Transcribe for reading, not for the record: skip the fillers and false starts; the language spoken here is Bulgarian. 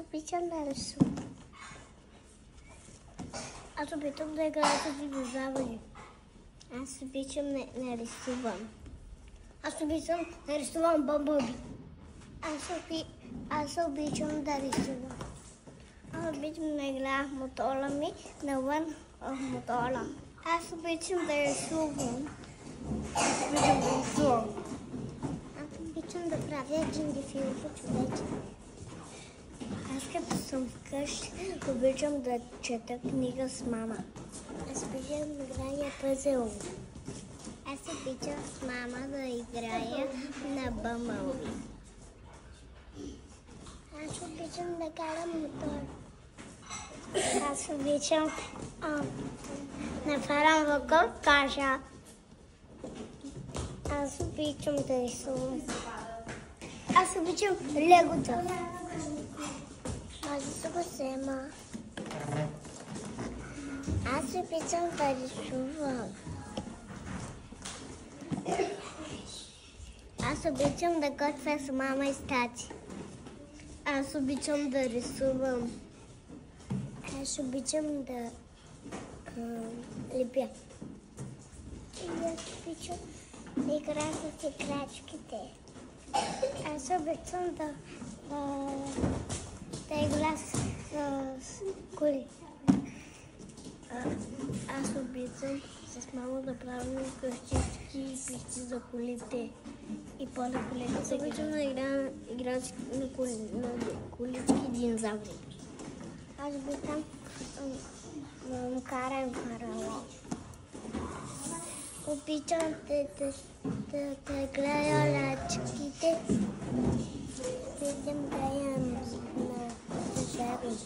обичам да рисувам. Аз обичам да играя с динозаври. Аз обичам да рисувам. Аз обичам да рисувам бомбоби. Аз обичам да рисувам. Аз обичам да играя в мотора ми навън в мотора. Аз обичам да рисувам. Аз обичам да правя джингифилово човече. Аз като съм вкъщи, обичам да чета книга с мама. Аз обичам да играя пъзел. Аз обичам с мама да играя на бъмълби. Аз обичам да карам мотор. Аз обичам да фарам вагон каша. Аз обичам да рисувам. Аз обичам легото. Аз да го взема. Аз обичам да рисувам. Аз обичам да готвя с мама и с тати. Аз обичам да рисувам. Аз обичам да лепя. И аз обичам да играя с играчките. Аз обичам да играя с коли. Аз обичам с мама да правим къщички, писти за колите и по-на-колите. Аз обичам да играя на колички динозаври. Аз обичам да карам паралел. Обичам да гледам рачките. Обичам да ям на държави.